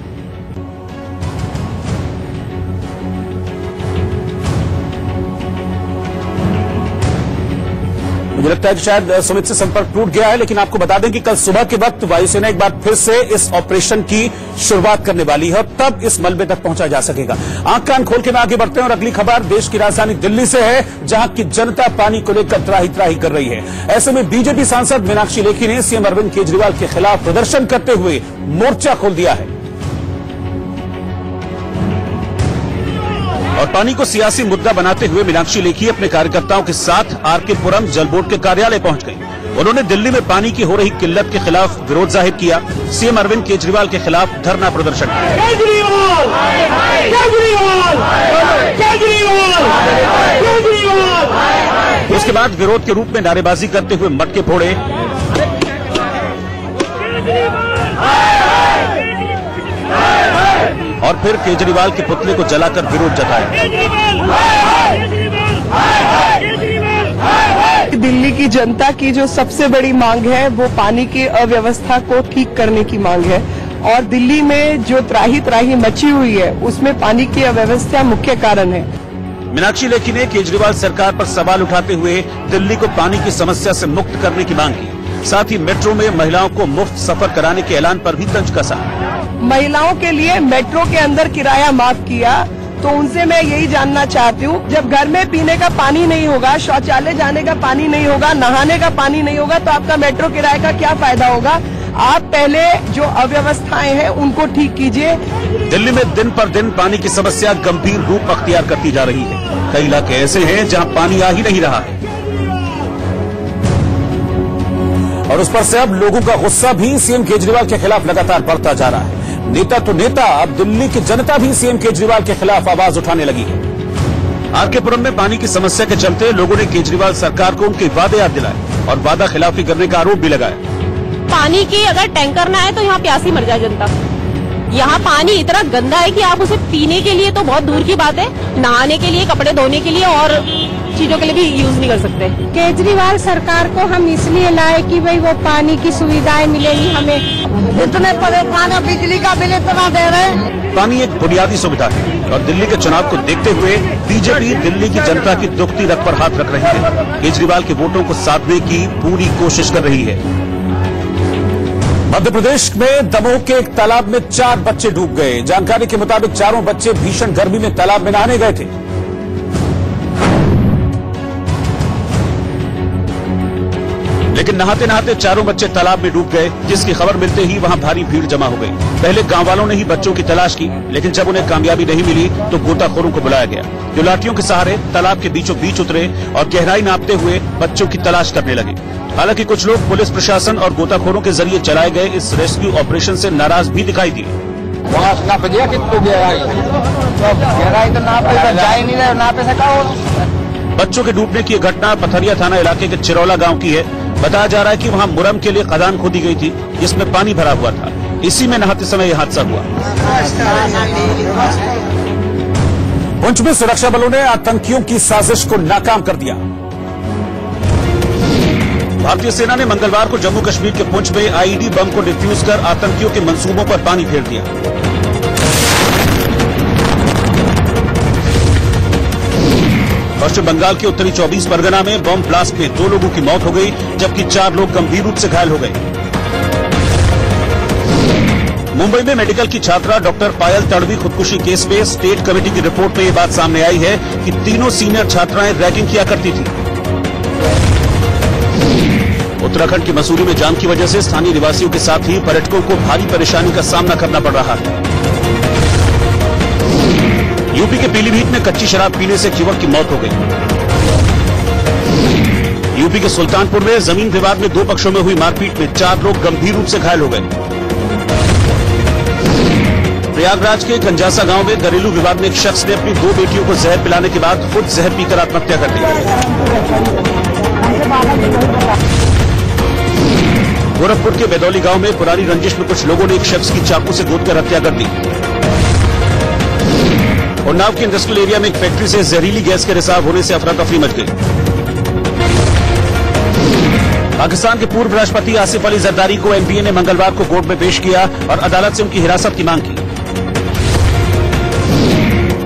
मुझे लगता है कि शायद सुमित से संपर्क टूट गया है, लेकिन आपको बता दें कि कल सुबह के वक्त वायुसेना एक बार फिर से इस ऑपरेशन की शुरुआत करने वाली है और तब इस मलबे तक पहुंचा जा सकेगा। आंख कान खोल के मैं आगे बढ़ते हैं और अगली खबर देश की राजधानी दिल्ली से है, जहां की जनता पानी को लेकर त्राही त्राही कर रही है। ऐसे में बीजेपी सांसद मीनाक्षी लेखी ने सीएम अरविंद केजरीवाल के खिलाफ प्रदर्शन करते हुए मोर्चा खोल दिया है और पानी को सियासी मुद्दा बनाते हुए मीनाक्षी लेखी अपने कार्यकर्ताओं के साथ आरके पुरम जल बोर्ड के कार्यालय पहुंच गई। उन्होंने दिल्ली में पानी की हो रही किल्लत के खिलाफ विरोध जाहिर किया। सीएम अरविंद केजरीवाल के खिलाफ धरना प्रदर्शन किया। उसके बाद विरोध के रूप में नारेबाजी करते हुए मटके फोड़े और फिर केजरीवाल के पुतले को जलाकर विरोध जताया। दिल्ली की जनता की जो सबसे बड़ी मांग है वो पानी की अव्यवस्था को ठीक करने की मांग है और दिल्ली में जो त्राही त्राही मची हुई है उसमें पानी की अव्यवस्था मुख्य कारण है। मीनाक्षी लेखी ने केजरीवाल सरकार पर सवाल उठाते हुए दिल्ली को पानी की समस्या से मुक्त करने की मांग की। साथ ही मेट्रो में महिलाओं को मुफ्त सफर कराने के ऐलान पर भी तंज कसा। महिलाओं के लिए मेट्रो के अंदर किराया माफ किया, तो उनसे मैं यही जानना चाहती हूँ, जब घर में पीने का पानी नहीं होगा, शौचालय जाने का पानी नहीं होगा, नहाने का पानी नहीं होगा, तो आपका मेट्रो किराए का क्या फायदा होगा? आप पहले जो अव्यवस्थाएं हैं उनको ठीक कीजिए। दिल्ली में दिन पर दिन पानी की समस्या गंभीर रूप अख्तियार करती जा रही है। कई इलाके ऐसे हैं जहां पानी आ ही नहीं रहा है और उस पर से अब लोगों का गुस्सा भी सीएम केजरीवाल के खिलाफ लगातार बढ़ता जा रहा है। नेता तो नेता, अब दिल्ली की जनता भी सीएम केजरीवाल के खिलाफ आवाज उठाने लगी है। आरकेपुरम में पानी की समस्या के चलते लोगों ने केजरीवाल सरकार को उनके वादे याद दिलाए और वादा खिलाफी करने का आरोप भी लगाया। पानी की अगर टैंकर ना आए तो यहाँ प्यासी मर जाए जनता। यहाँ पानी इतना गंदा है कि आप उसे पीने के लिए तो बहुत दूर की बात है, नहाने के लिए, कपड़े धोने के लिए और चीजों के लिए भी यूज नहीं कर सकते। केजरीवाल सरकार को हम इसलिए लाए कि भाई वो पानी की सुविधाएं मिलेगी हमें। इतने परेशान है, बिजली का बिल इतना दे रहे हैं। पानी एक बुनियादी सुविधा है और दिल्ली के चुनाव को देखते हुए बीजेपी दिल्ली की जनता की दुखती रग पर हाथ रख रही है। केजरीवाल के वोटों को साधने की पूरी कोशिश कर रही है। मध्य प्रदेश में दमोह के एक तालाब में 4 बच्चे डूब गए। जानकारी के मुताबिक चारों बच्चे भीषण गर्मी में तालाब में नहाने गए थे। लेकिन नहाते नहाते चारों बच्चे तालाब में डूब गए, जिसकी खबर मिलते ही वहां भारी भीड़ जमा हो गई। पहले गांव वालों ने ही बच्चों की तलाश की, लेकिन जब उन्हें कामयाबी नहीं मिली तो गोताखोरों को बुलाया गया, जो लाठियों के सहारे तालाब के बीचों बीच उतरे और गहराई नापते हुए बच्चों की तलाश करने लगे। हालांकि कुछ लोग पुलिस प्रशासन और गोताखोरों के जरिए चलाए गए इस रेस्क्यू ऑपरेशन से नाराज भी दिखाई दिए। बच्चों के डूबने की घटना पथरिया थाना इलाके के चिरौला गांव की है। बताया जा रहा है कि वहां मुरम के लिए खदान खोदी गई थी, जिसमें पानी भरा हुआ था। इसी में नहाते समय यह हादसा हुआ। पुंछ में सुरक्षा बलों ने आतंकियों की साजिश को नाकाम कर दिया। भारतीय सेना ने मंगलवार को जम्मू कश्मीर के पुंछ में आईईडी बम को डिफ्यूज कर आतंकियों के मंसूबों पर पानी फेर दिया। पश्चिम बंगाल के उत्तरी 24 परगना में बम ब्लास्ट में 2 लोगों की मौत हो गई, जबकि 4 लोग गंभीर रूप से घायल हो गए। मुंबई में मेडिकल की छात्रा डॉक्टर पायल तड़वी खुदकुशी केस में स्टेट कमेटी की रिपोर्ट में ये बात सामने आई है कि तीनों सीनियर छात्राएं रैगिंग किया करती थी। उत्तराखंड के मसूरी में जाम की वजह से स्थानीय निवासियों के साथ ही पर्यटकों को भारी परेशानी का सामना करना पड़ रहा है। यूपी के पीलीभीत में कच्ची शराब पीने से एक युवक की मौत हो गई। यूपी के सुल्तानपुर में जमीन विवाद में 2 पक्षों में हुई मारपीट में 4 लोग गंभीर रूप से घायल हो गए। प्रयागराज के कंजासा गांव में घरेलू विवाद में एक शख्स ने अपनी 2 बेटियों को जहर पिलाने के बाद खुद जहर पीकर आत्महत्या कर ली। गोरखपुर के बेदौली गांव में पुरानी रंजिश में कुछ लोगों ने एक शख्स की चाकू से गोदकर हत्या कर दी। उन्नाव के इंडस्ट्रियल एरिया में एक फैक्ट्री से जहरीली गैस के रिसाव होने से अफरा तफरी मच गई। पाकिस्तान के पूर्व राष्ट्रपति आसिफ अली जरदारी को एनपीए ने मंगलवार को कोर्ट में पेश किया और अदालत से उनकी हिरासत की मांग की।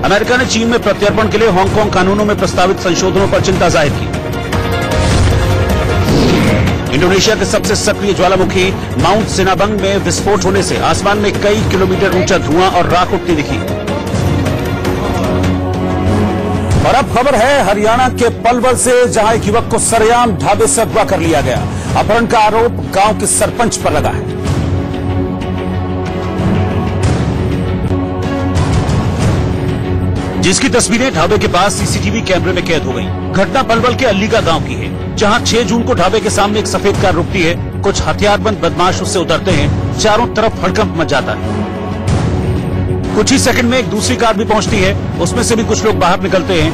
अमेरिका ने चीन में प्रत्यर्पण के लिए हांगकांग कानूनों में प्रस्तावित संशोधनों पर चिंता जाहिर की। इंडोनेशिया के सबसे सक्रिय ज्वालामुखी माउंट सिनाबंग में विस्फोट होने से आसमान में कई किलोमीटर ऊंचा धुआं और राख उठती दिखी। और अब खबर है हरियाणा के पलवल से, जहां एक युवक को सरेआम ढाबे से अगवा कर लिया गया। अपहरण का आरोप गांव के सरपंच पर लगा है। जिसकी तस्वीरें ढाबे के पास सीसीटीवी कैमरे में कैद हो गई। घटना पलवल के अल्लीगा गांव की है, जहां 6 जून को ढाबे के सामने एक सफेद कार रुकती है। कुछ हथियारबंद बदमाश उससे उतरते हैं। चारों तरफ हड़कंप मच जाता है। कुछ ही सेकंड में एक दूसरी कार भी पहुंचती है, उसमें से भी कुछ लोग बाहर निकलते हैं।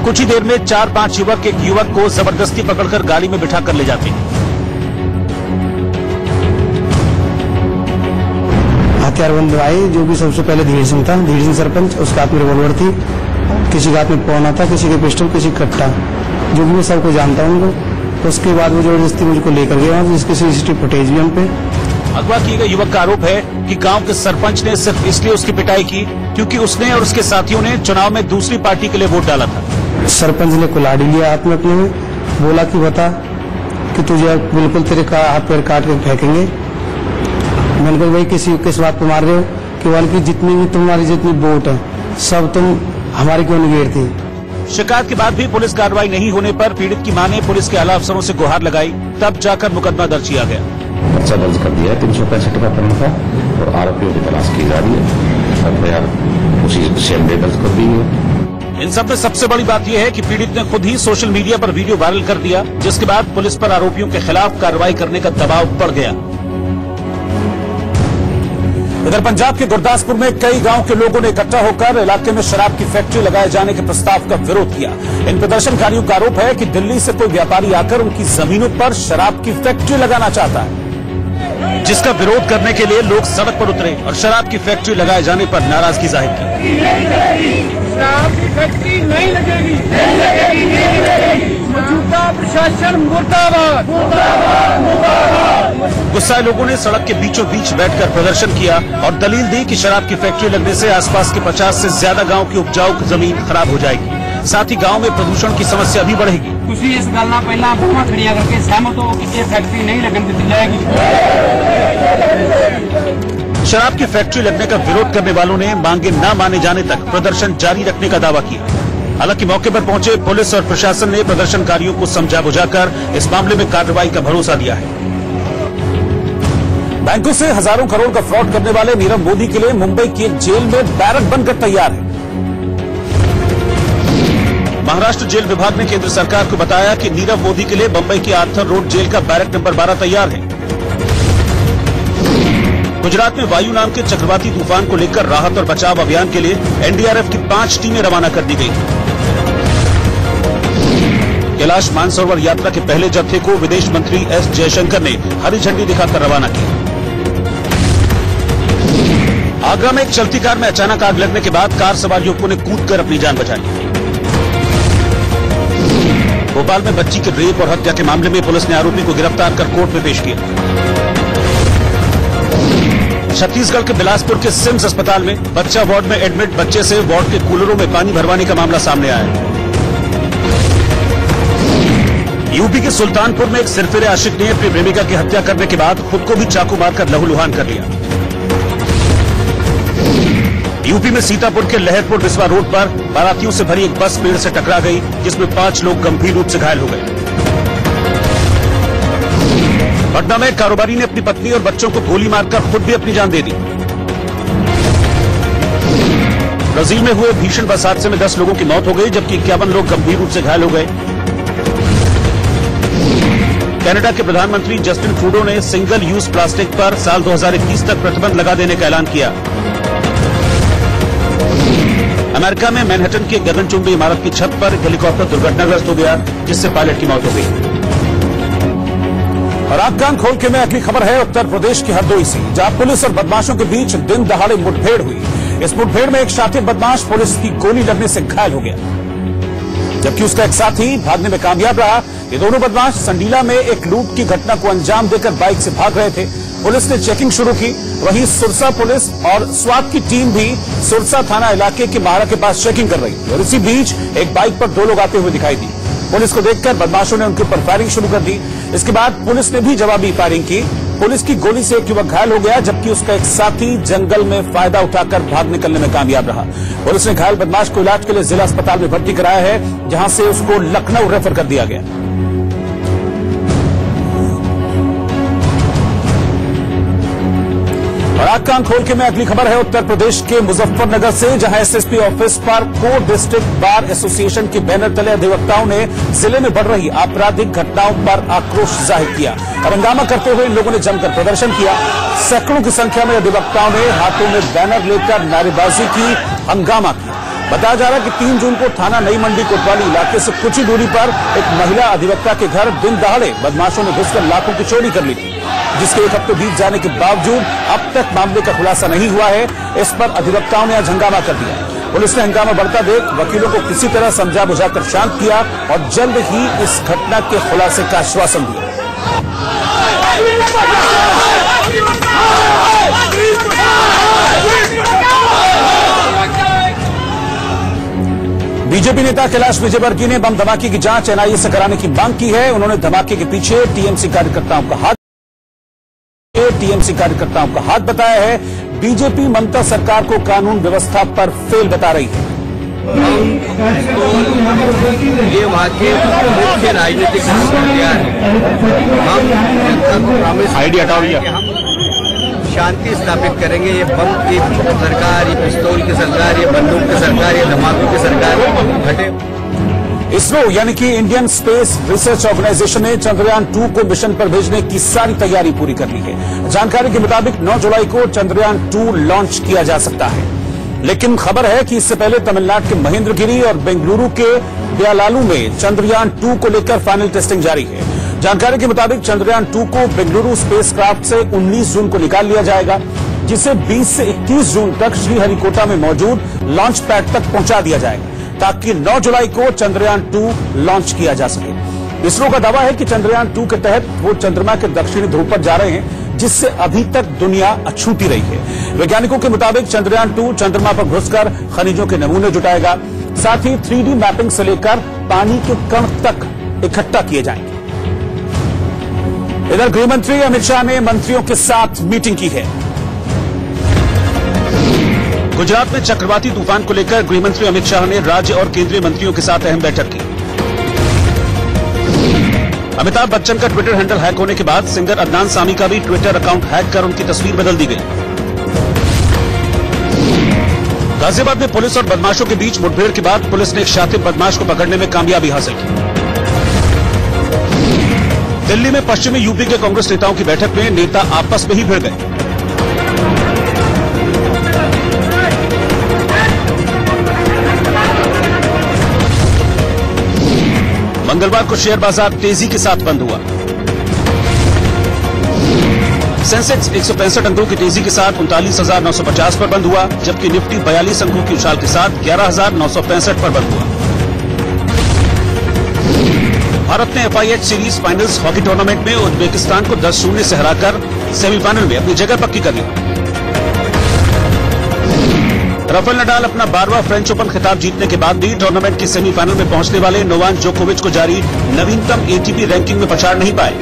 कुछ ही देर में 4-5 युवक एक युवक को जबरदस्ती पकड़कर गाड़ी में बिठाकर ले जाते हैं। हथियारबंद आए, जो भी सबसे पहले धीर सिंह था, धीर सिंह सरपंच, उसके हाथ में रिवॉल्वर थी, किसी के हाथ में पौना था, किसी के पिस्टल, किसी का कट्टा, जो भी मैं सबको जानता हूँ उनको। उसके बाद वो जबरदस्ती मुझको लेकर गए वहां, जिसकी सीसीटीवी फुटेज भी हम पे। अगवा किए गए युवक का आरोप है कि गांव के सरपंच ने सिर्फ इसलिए उसकी पिटाई की क्योंकि उसने और उसके साथियों ने चुनाव में दूसरी पार्टी के लिए वोट डाला था। सरपंच ने कुल्हाड़ी लिया हाथ में अपने में, बोला कि बता कि तुझे बिल्कुल तेरे का हाथ पैर काट के फेंकेंगे। मैंने कहा भाई किस बात पे मार रहे हो? उसके बाद कि जितनी भी तुम्हारी जितनी वोट है सब तुम हमारी क्यों नहीं घेरती। शिकायत के बाद भी पुलिस कार्रवाई नहीं होने पर पीड़ित की मां ने पुलिस के आला अफसरों से गुहार लगाई, तब जाकर मुकदमा दर्ज किया गया। पर्चा दर्ज कर दिया है 365 का प्रकरण था और आरोपियों की तलाश की जा रही है। FIR उसी से दर्ज कर दी है। इन सब में सबसे बड़ी बात यह है कि पीड़ित ने खुद ही सोशल मीडिया पर वीडियो वायरल कर दिया, जिसके बाद पुलिस पर आरोपियों के खिलाफ कार्रवाई करने का दबाव बढ़ गया। इधर पंजाब के गुरदासपुर में कई गांव के लोगों ने इकट्ठा होकर इलाके में शराब की फैक्ट्री लगाए जाने के प्रस्ताव का विरोध किया। इन प्रदर्शनकारियों का आरोप है कि दिल्ली से कोई व्यापारी आकर उनकी जमीनों पर शराब की फैक्ट्री लगाना चाहता है, जिसका विरोध करने के लिए लोग सड़क पर उतरे और शराब की फैक्ट्री लगाए जाने पर नाराजगी जाहिर की। शराब की फैक्ट्री नहीं लगेगी, मौजूदा प्रशासन मुर्दाबाद। गुस्साए लोगों ने सड़क के बीचों बीच बैठकर प्रदर्शन किया और दलील दी कि शराब की फैक्ट्री लगने से आसपास के 50 से ज्यादा गांव की उपजाऊ जमीन खराब हो जाएगी, साथ ही गांव में प्रदूषण की समस्या भी बढ़ेगी। ਤੁਸੀਂ ਇਸ ਗੱਲ ਨਾਲ ਪਹਿਲਾਂ ਬਾਹਾਂ ਖੜੀਆਂ ਕਰਕੇ ਸਹਿਮਤ ਹੋ ਕਿ ਇਹ फैक्ट्री नहीं लगन दी जाएगी। शराब की फैक्ट्री लगने का विरोध करने वालों ने मांगे न माने जाने तक प्रदर्शन जारी रखने का दावा किया। हालांकि मौके पर पहुंचे पुलिस और प्रशासन ने प्रदर्शनकारियों को समझा बुझाकर इस मामले में कार्रवाई का भरोसा दिया है। बैंकों से हजारों करोड़ का फ्रॉड करने वाले नीरव मोदी के लिए मुंबई की एक जेल में बैरक बनकर तैयार है। महाराष्ट्र जेल विभाग ने केंद्र सरकार को बताया कि नीरव मोदी के लिए मुंबई की आर्थर रोड जेल का बैरक नंबर 12 तैयार है। गुजरात में वायु नाम के चक्रवाती तूफान को लेकर राहत और बचाव अभियान के लिए एनडीआरएफ की 5 टीमें रवाना कर दी गई। कैलाश मानसरोवर यात्रा के पहले जत्थे को विदेश मंत्री एस जयशंकर ने हरी झंडी दिखाकर रवाना किया। आगरा में एक चलती कार में अचानक आग लगने के बाद कार सवार युवकों ने कूदकर अपनी जान बचाई। भोपाल में बच्ची के रेप और हत्या के मामले में पुलिस ने आरोपी को गिरफ्तार कर कोर्ट में पेश किया। छत्तीसगढ़ के बिलासपुर के सिम्स अस्पताल में बच्चा वार्ड में एडमिट बच्चे से वार्ड के कूलरों में पानी भरवाने का मामला सामने आया है। यूपी के सुल्तानपुर में एक सिरफिरे आशिक ने अपनी प्रेमिका की हत्या करने के बाद खुद को भी चाकू मारकर लहूलुहान कर लिया। यूपी में सीतापुर के लहरपुर बिस्वा रोड पर बारातियों से भरी एक बस पेड़ से टकरा गई, जिसमें 5 लोग गंभीर रूप से घायल हो गए। पटना में कारोबारी ने अपनी पत्नी और बच्चों को गोली मारकर खुद भी अपनी जान दे दी। ब्राजील में हुए भीषण बस हादसे में 10 लोगों की मौत हो गई, जबकि 51 लोग गंभीर रूप से घायल हो गए। कनाडा के प्रधानमंत्री जस्टिन ट्रूडो ने सिंगल यूज प्लास्टिक पर साल 2021 तक प्रतिबंध लगा देने का ऐलान किया। अमेरिका में मैनहट्टन की गगनचुंबी इमारत की छत पर हेलीकॉप्टर दुर्घटनाग्रस्त हो गया, जिससे पायलट की मौत हो गई। और आग कान खोल के में अगली खबर है उत्तर प्रदेश की हरदोई से, जहां पुलिस और बदमाशों के बीच दिन दहाड़े मुठभेड़ हुई। इस मुठभेड़ में एक शातिर बदमाश पुलिस की गोली लगने से घायल हो गया, जबकि उसका एक साथी भागने में कामयाब रहा। ये दोनों बदमाश संडीला में एक लूट की घटना को अंजाम देकर बाइक से भाग रहे थे। पुलिस ने चेकिंग शुरू की। वहीं सुरसा पुलिस और स्वात की टीम भी सुरसा थाना इलाके के मारा के पास चेकिंग कर रही थी, और इसी बीच एक बाइक पर 2 लोग आते हुए दिखाई दी। पुलिस को देखकर बदमाशों ने उनके ऊपर फायरिंग शुरू कर दी। इसके बाद पुलिस ने भी जवाबी फायरिंग की। पुलिस की गोली से एक युवक घायल हो गया, जबकि उसका एक साथी जंगल में फायदा उठाकर भाग निकलने में कामयाब रहा। पुलिस ने घायल बदमाश को इलाज के लिए जिला अस्पताल में भर्ती कराया है, जहां से उसको लखनऊ रेफर कर दिया गया। और आग कान खोल के में अगली खबर है उत्तर प्रदेश के मुजफ्फरनगर से, जहां एसएसपी ऑफिस पर को डिस्ट्रिक्ट बार एसोसिएशन के बैनर तले अधिवक्ताओं ने जिले में बढ़ रही आपराधिक घटनाओं पर आक्रोश जाहिर किया और हंगामा करते हुए इन लोगों ने जमकर प्रदर्शन किया। सैकड़ों की संख्या में अधिवक्ताओं ने हाथों में बैनर लेकर नारेबाजी की, हंगामा किया। बताया जा रहा है कि 3 जून को थाना नई मंडी कोतवाली इलाके से कुछ ही दूरी पर एक महिला अधिवक्ता के घर दिन दहाड़े बदमाशों ने घुसकर लाखों की चोरी कर ली थी, जिसके 1 हफ्ते बीत जाने के बावजूद अब तक मामले का खुलासा नहीं हुआ है। इस पर अधिवक्ताओं ने आज हंगामा कर दिया। पुलिस ने हंगामा बढ़ता देख वकीलों को किसी तरह समझा बुझाकर शांत किया और जल्द ही इस घटना के खुलासे का आश्वासन दिया। बीजेपी नेता कैलाश विजयवर्गीय ने बम धमाके की जांच एनआईए से कराने की मांग की है। उन्होंने धमाके के पीछे टीएमसी कार्यकर्ताओं का हाथ बताया है। बीजेपी ममता सरकार को कानून व्यवस्था पर फेल बता रही है। ये वहाँ के मुख्य राजनीतिक हथियार है। हम जनता को प्रॉमिस आईडी हटाओ कि हम शांति स्थापित करेंगे। ये बम की सरकार, ये पिस्तौल की सरकार, ये बंदूक की सरकार, ये धमाकों की सरकार हटे। इसरो यानी कि इंडियन स्पेस रिसर्च ऑर्गेनाइजेशन ने चंद्रयान 2 को मिशन पर भेजने की सारी तैयारी पूरी कर ली है। जानकारी के मुताबिक 9 जुलाई को चंद्रयान 2 लॉन्च किया जा सकता है, लेकिन खबर है कि इससे पहले तमिलनाडु के महेंद्रगिरी और बेंगलुरु के ब्यालालू में चंद्रयान 2 को लेकर फाइनल टेस्टिंग जारी है। जानकारी के मुताबिक चंद्रयान 2 को बेंगलुरु स्पेसक्राफ्ट से 19 जून को निकाल लिया जाएगा, जिसे 20 से 21 जून तक श्रीहरिकोटा में मौजूद लॉन्च पैड तक पहुंचा दिया जाएगा, ताकि 9 जुलाई को चंद्रयान 2 लॉन्च किया जा सके। इसरो का दावा है कि चंद्रयान 2 के तहत वो चंद्रमा के दक्षिणी ध्रुव पर जा रहे हैं, जिससे अभी तक दुनिया अछूती रही है। वैज्ञानिकों के मुताबिक चंद्रयान 2 चंद्रमा पर घुसकर खनिजों के नमूने जुटाएगा, साथ ही 3D मैपिंग से लेकर पानी के कण तक इकट्ठा किए जाएंगे। इधर गृहमंत्री अमित शाह ने मंत्रियों के साथ मीटिंग की है। गुजरात में चक्रवाती तूफान को लेकर गृहमंत्री अमित शाह ने राज्य और केंद्रीय मंत्रियों के साथ अहम बैठक की। अमिताभ बच्चन का ट्विटर हैंडल हैक होने के बाद सिंगर अदनान सामी का भी ट्विटर अकाउंट हैक कर उनकी तस्वीर बदल दी गई। गाजियाबाद में पुलिस और बदमाशों के बीच मुठभेड़ के बाद पुलिस ने एक शातिर बदमाश को पकड़ने में कामयाबी हासिल की। दिल्ली में पश्चिमी यूपी के कांग्रेस नेताओं की बैठक में नेता आपस में ही भिड़ गए। मंगलवार को शेयर बाजार तेजी के साथ बंद हुआ। सेंसेक्स 165 अंकों की तेजी के साथ 39,950 पर बंद हुआ, जबकि निफ्टी 42 अंकों की उछाल के साथ 11,965 पर बंद हुआ। भारत ने FIH series finals hockey tournament में उज्बेकिस्तान को 10-0 से हराकर सेमीफाइनल में अपनी जगह पक्की कर ली। राफेल नडाल अपना 12वां फ्रेंच ओपन खिताब जीतने के बाद भी टूर्नामेंट के सेमीफाइनल में पहुंचने वाले नोवाक जोकोविच को जारी नवीनतम ATP रैंकिंग में पछाड़ नहीं पाए।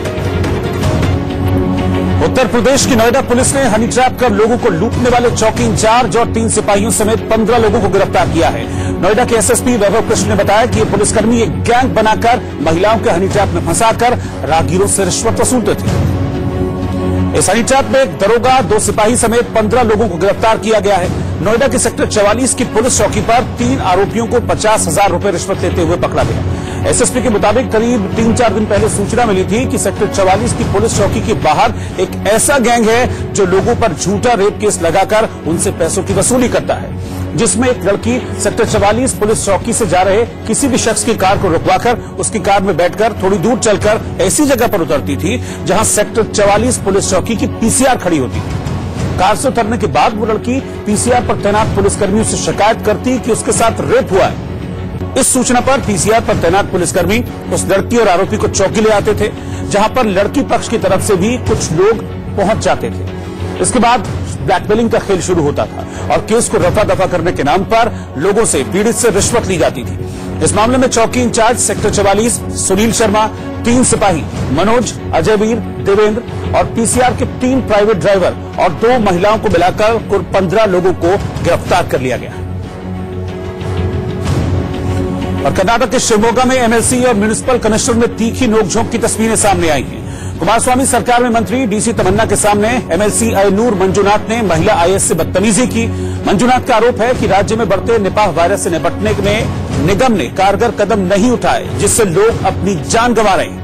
उत्तर प्रदेश की नोएडा पुलिस ने हनी ट्रैप कर लोगों को लूटने वाले चौकी इंचार्ज और 3 सिपाहियों समेत 15 लोगों को गिरफ्तार किया है। नोएडा के SSP वैभव कृष्ण ने बताया कि ये पुलिसकर्मी एक गैंग बनाकर महिलाओं के हनी ट्रैप में फंसाकर राहगीरों से रिश्वत वसूलते थे। इस हनी ट्रैप में एक दरोगा, 2 सिपाही समेत 15 लोगों को गिरफ्तार किया गया है। नोएडा के सेक्टर 44 की पुलिस चौकी पर 3 आरोपियों को 50,000 रुपए रिश्वत लेते हुए पकड़ा गया। SSP के मुताबिक करीब 3-4 दिन पहले सूचना मिली थी कि सेक्टर 44 की पुलिस चौकी के बाहर एक ऐसा गैंग है जो लोगों पर झूठा रेप केस लगाकर उनसे पैसों की वसूली करता है, जिसमें एक लड़की सेक्टर 44 पुलिस चौकी से जा रहे किसी भी शख्स की कार को रुकवाकर उसकी कार में बैठकर थोड़ी दूर चलकर ऐसी जगह पर उतरती थी जहां सेक्टर 44 पुलिस चौकी की PCR खड़ी होती थी। कार से उतरने के बाद वो लड़की PCR पर तैनात पुलिसकर्मियों से शिकायत करती कि उसके साथ रेप हुआ है। इस सूचना पर PCR पर तैनात पुलिसकर्मी उस लड़की और आरोपी को चौकी ले आते थे, जहां पर लड़की पक्ष की तरफ से भी कुछ लोग पहुंच जाते थे। इसके बाद ब्लैकमेलिंग का खेल शुरू होता था और केस को रफा दफा करने के नाम पर लोगों से पीड़ित से रिश्वत ली जाती थी। इस मामले में चौकी इंचार्ज सेक्टर 44 सुनील शर्मा, 3 सिपाही मनोज, अजयवीर, देवेंद्र और PCR के 3 प्राइवेट ड्राइवर और 2 महिलाओं को मिलाकर कुल 15 लोगों को गिरफ्तार कर लिया गया। और कर्नाटक के शिवमोगा में MLC और म्युनिसिपल कमिश्नर में तीखी नोकझोंक की तस्वीरें सामने आई हैं। कुमारस्वामी सरकार में मंत्री DC तमन्ना के सामने MLC अयनूर मंजूनाथ ने महिला IS से बदतमीजी की। मंजूनाथ का आरोप है कि राज्य में बढ़ते निपाह वायरस से निपटने में निगम ने कारगर कदम नहीं उठाए, जिससे लोग अपनी जान गंवा रहे हैं।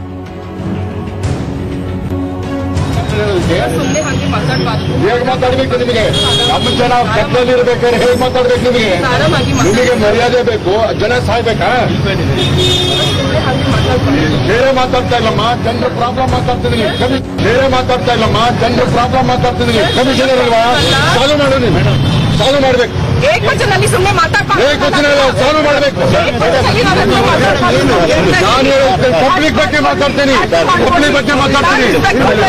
ಹೇಗೆ ಮಾತಾಡಬೇಕು ನಿಮಗೆ? ನಮ್ಮ ಜನ ಕತ್ತಲಲ್ಲಿ ಇರಬೇಕಾದ್ರೆ ಹೇಗೆ ಮಾತಾಡಬೇಕು ನಿಮಗೆ? ನಿಮಗೆ ಮರ್ಯಾದೆ ಬೇಕು, ಜನ ಸಾಯ್ಬೇಕಾ? ಬೇರೆ ಮಾತಾಡ್ತಾ ಇಲ್ಲಮ್ಮ, ಜನರ ಪ್ರಾಬ್ಲಮ್ ಮಾತಾಡ್ತಿದ್ದೀನಿ. ಬೇರೆ ಮಾತಾಡ್ತಾ ಇಲ್ಲಮ್ಮ, ಜನರ ಪ್ರಾಬ್ಲಮ್ ಮಾತಾಡ್ತಿದ್ದೀನಿ. ಕಮಿಷನರ್ ಅಲ್ವಾ? ಸಾಲ್ವ್ ಮಾಡು ನೀವು, ಸಾಲ್ವ್ ಮಾಡ್ಬೇಕು. ಏಕವಚನಲ್ಲಿ ಸುಮ್ಮನೆ ಮಾತಾಡ್ಬಾರ್ದು. ಏಕವಚನ ಸಾಲ್ವ್ ಮಾಡ್ಬೇಕು. ನಾನು ಪಬ್ಲಿಕ್ ಬಗ್ಗೆ ಮಾತಾಡ್ತೀನಿ, ಪಬ್ಲಿಕ್ ಬಗ್ಗೆ ಮಾತಾಡ್ತೀನಿ.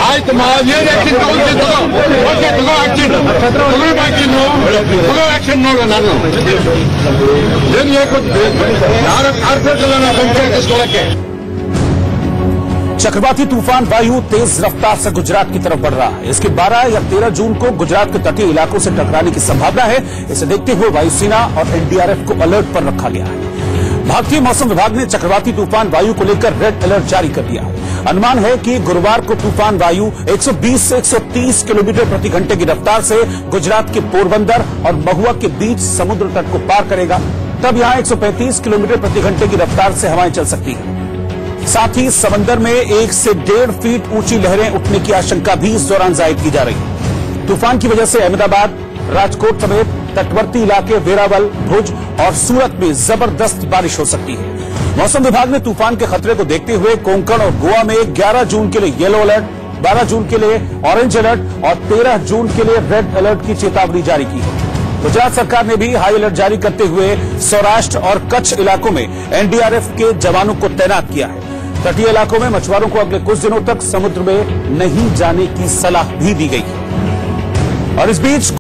ಆಯ್ತು, ಏನ್ ಆಕ್ಷನ್ ತಗೊಳ್ತೀನಿ ತಗೋ. ಓಕೆ, ತಗೋ ಆಕ್ಷನ್, ತಗೋ ಆಕ್ಷನ್ ನೋಡು. ನಾನು ಏನು ಯಾರು ಕಾರ್ಪೊರೇಟ್ ಅಲ್ಲ ನಾನು ಪಂಚಾಯತ್ ಇಸ್ಕೊಳ್ಳಕ್ಕೆ. चक्रवाती तूफान वायु तेज रफ्तार से गुजरात की तरफ बढ़ रहा है। इसके 12 या 13 जून को गुजरात के तटीय इलाकों से टकराने की संभावना है। इसे देखते हुए वायुसेना और एनडीआरएफ को अलर्ट पर रखा गया है। भारतीय मौसम विभाग ने चक्रवाती तूफान वायु को लेकर रेड अलर्ट जारी कर दिया है। अनुमान है कि गुरुवार को तूफान वायु 120 से 130 किलोमीटर प्रति घंटे की रफ्तार से गुजरात के पोरबंदर और महुआ के बीच समुद्र तट को पार करेगा। तब यहां 135 किलोमीटर प्रति घंटे की रफ्तार से हवाएं चल सकती हैं। साथ ही समंदर में 1 से 1.5 फीट ऊंची लहरें उठने की आशंका भी इस दौरान जाहिर की जा रही है। तूफान की वजह से अहमदाबाद, राजकोट समेत तटवर्ती इलाके वेरावल, भुज और सूरत में जबरदस्त बारिश हो सकती है। मौसम विभाग ने तूफान के खतरे को देखते हुए कोंकण और गोवा में 11 जून के लिए येलो अलर्ट, 12 जून के लिए ऑरेंज अलर्ट और 13 जून के लिए रेड अलर्ट की चेतावनी जारी की है। गुजरात सरकार ने भी हाई अलर्ट जारी करते हुए सौराष्ट्र और कच्छ इलाकों में एनडीआरएफ के जवानों को तैनात किया है। तटीय इलाकों में मछुआरों को अगले कुछ दिनों तक समुद्र में नहीं जाने की सलाह भी दी गई है। और इस बीच